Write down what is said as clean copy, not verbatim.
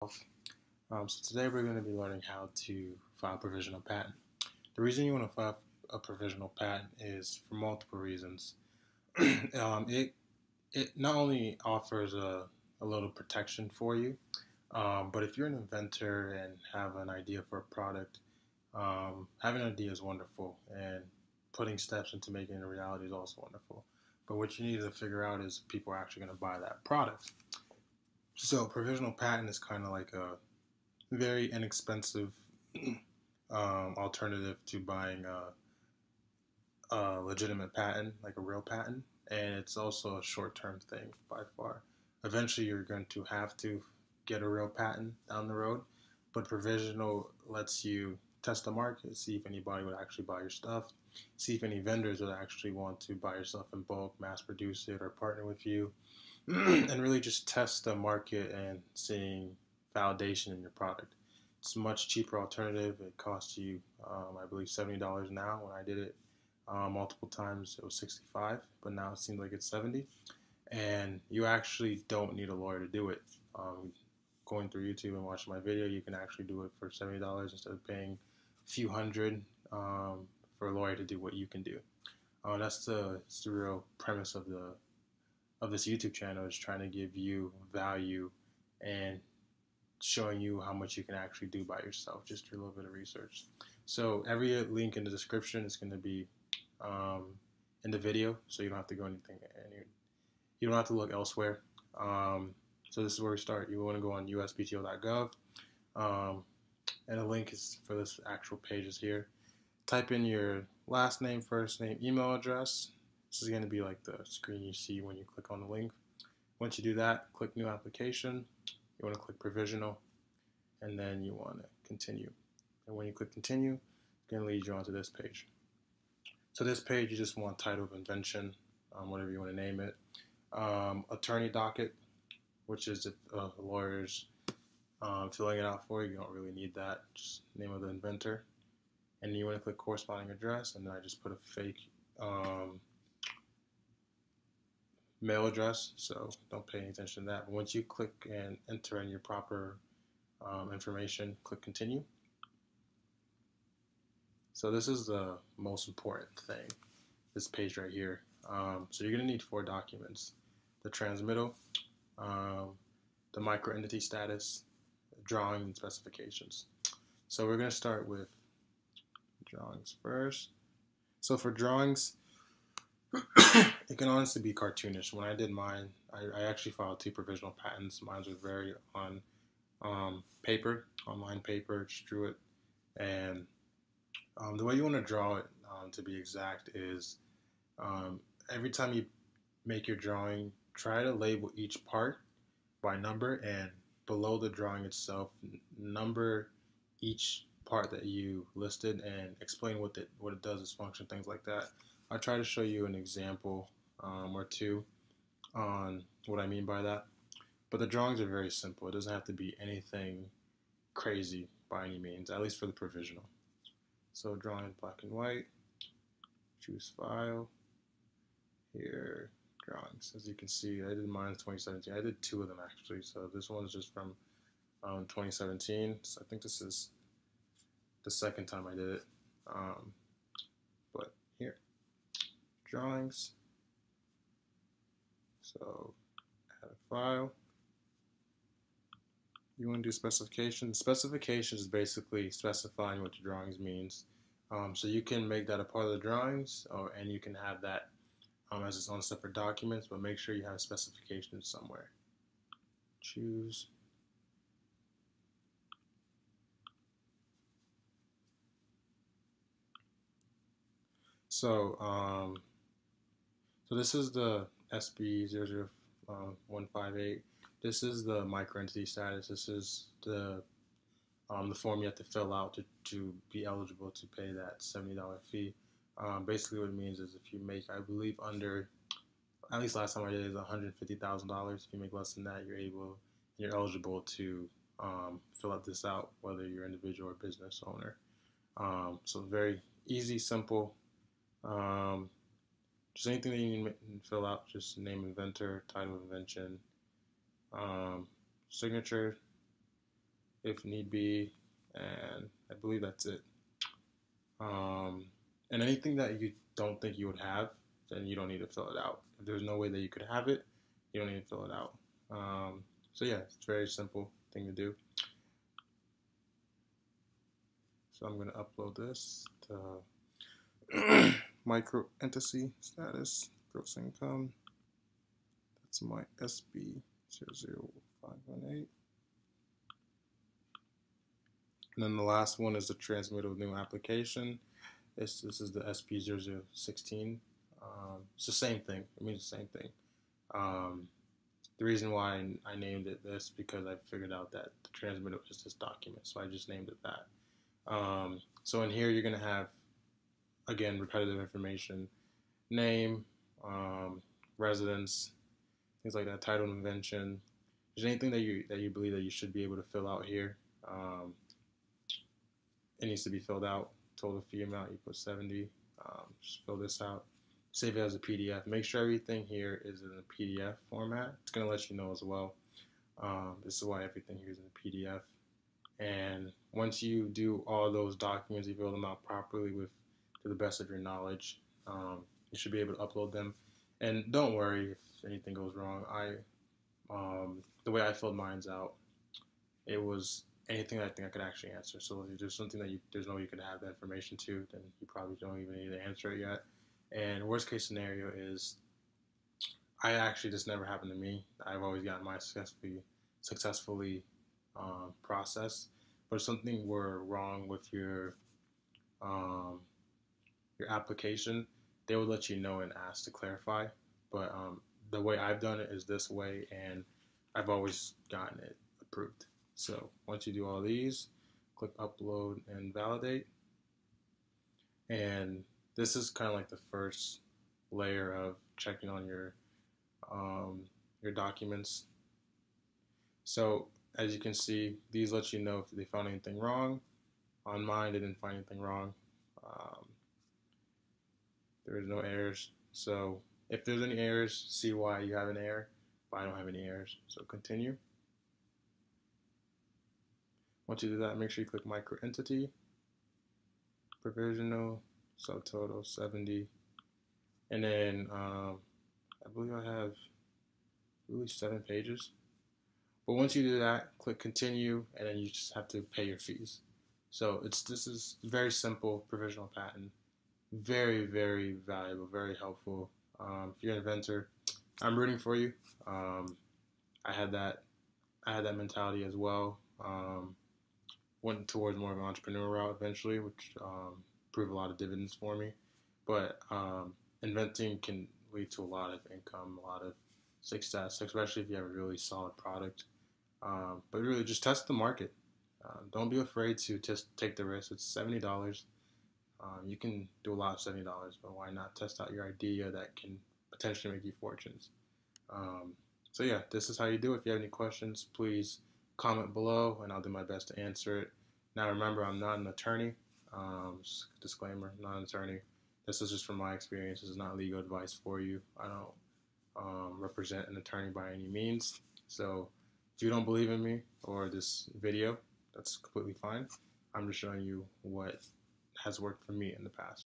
So today we're going to be learning how to file a provisional patent. The reason you want to file a provisional patent is for multiple reasons. It not only offers a little protection for you, but if you're an inventor and have an idea for a product, having an idea is wonderful, and putting steps into making it a reality is also wonderful. But what you need to figure out is if people are actually going to buy that product. So provisional patent is kind of like a very inexpensive alternative to buying a legitimate patent, like a real patent, and it's also a short-term thing by far. Eventually, you're going to have to get a real patent down the road, but provisional lets you test the market, see if anybody would actually buy your stuff, see if any vendors would actually want to buy your stuff in bulk, mass produce it, or partner with you, and really just test the market and seeing validation in your product. It's a much cheaper alternative. It costs you, I believe, $70 now. When I did it multiple times, it was 65, but now it seems like it's 70. And you actually don't need a lawyer to do it. Going through YouTube and watching my video, you can actually do it for $70 instead of paying a few hundred for a lawyer to do what you can do. That's the real premise of this YouTube channel, is trying to give you value and showing you how much you can actually do by yourself, just through a little bit of research. So every link in the description is going to be in the video, so you don't have to go anything, you don't have to look elsewhere. So this is where we start. You want to go on uspto.gov, and the link is for this actual page is here. Type in your last name, first name, email address. This is going to be like the screen you see when you click on the link. Once you do that, click New Application. You want to click Provisional, and then you want to Continue. And when you click Continue, it's going to lead you onto this page. So this page, you just want title of invention, whatever you want to name it. Attorney docket, which is if a lawyer's filling it out for you. You don't really need that. Just name of the inventor. And you want to click corresponding address, and then I just put a fake mail address, so don't pay any attention to that. But once you click and enter in your proper information, click Continue. So this is the most important thing, this page right here. So you're going to need 4 documents: the transmittal, the microentity status, drawing, and specifications. So we're going to start with drawings first. So for drawings, it can honestly be cartoonish. When I did mine, I actually filed 2 provisional patents. Mine was very on paper, online paper, just drew it. And the way you want to draw it, to be exact, is every time you make your drawing, try to label each part by number, and below the drawing itself, number each part that you listed and explain what it does, its function, things like that. I'll try to show you an example or 2 on what I mean by that. But the drawings are very simple. It doesn't have to be anything crazy by any means, at least for the provisional. So drawing in black and white, choose file, here, drawings. As you can see, I did mine in 2017. I did 2 of them actually, so this one is just from 2017. So I think this is the second time I did it. But here, drawings. So add a file. You want to do specifications. Specifications is basically specifying what the drawings means. So you can make that a part of the drawings, and you can have that as its own separate documents, but make sure you have specifications somewhere. Choose. So, so this is the SB00158. This is the microentity status. This is the form you have to fill out to be eligible to pay that $70 fee. Basically what it means is if you make, I believe, under, at least last time I did it, is $150,000. If you make less than that, you're eligible to fill out this out, whether you're an individual or business owner. So very easy, simple. Just anything that you need to fill out, just name inventor, title of invention, signature, if need be, and I believe that's it. Um, and anything that you don't think you would have, then you don't need to fill it out. If there's no way that you could have it, you don't need to fill it out. So yeah, it's a very simple thing to do. So I'm going to upload this to micro entity status, gross income. That's my SB00518. And then the last one is the transmittal new application. This is the SB0016. It's the same thing. It means the same thing. The reason why I named it this because I figured out that the transmittal is this document, so I just named it that. So in here you're gonna have, again, repetitive information, name, residence, things like that, title and invention. If there's anything that you believe that you should be able to fill out here, it needs to be filled out. Total fee amount, you put 70. Just fill this out. Save it as a PDF. Make sure everything here is in a PDF format. It's going to let you know as well. This is why everything here is in a PDF. And once you do all those documents, you fill them out properly to the best of your knowledge, you should be able to upload them. And don't worry if anything goes wrong. The way I filled mine out, it was anything I think I could actually answer. So if there's something that there's no way you could have the information to, then you probably don't even need to answer it yet. And worst case scenario is, I actually, this never happened to me. I've always gotten mine successfully processed. But if something were wrong with your application, they would let you know and ask to clarify. But the way I've done it is this way, and I've always gotten it approved. So once you do all these, click upload and validate. And this is kind of like the first layer of checking on your documents. So as you can see, these let you know if they found anything wrong. On mine, they didn't find anything wrong. There is no errors. So if there's any errors, see why you have an error. But I don't have any errors. So continue. Once you do that, make sure you click micro entity, provisional, subtotal 70, and then I believe I have really 7 pages. But once you do that, click continue, and then you just have to pay your fees. So this is very simple provisional patent, very, very valuable, very helpful. If you're an inventor, I'm rooting for you. I had that mentality as well. Went towards more of an entrepreneur route eventually, which proved a lot of dividends for me. But inventing can lead to a lot of income, a lot of success, especially if you have a really solid product. But really, just test the market. Don't be afraid to just take the risk. It's $70. You can do a lot of $70, but why not test out your idea that can potentially make you fortunes? So yeah, this is how you do it. If you have any questions, please comment below, and I'll do my best to answer it. Now remember, I'm not an attorney. Disclaimer, I'm not an attorney. This is just from my experience. This is not legal advice for you. I don't represent an attorney by any means. So if you don't believe in me or this video, that's completely fine. I'm just showing you what has worked for me in the past.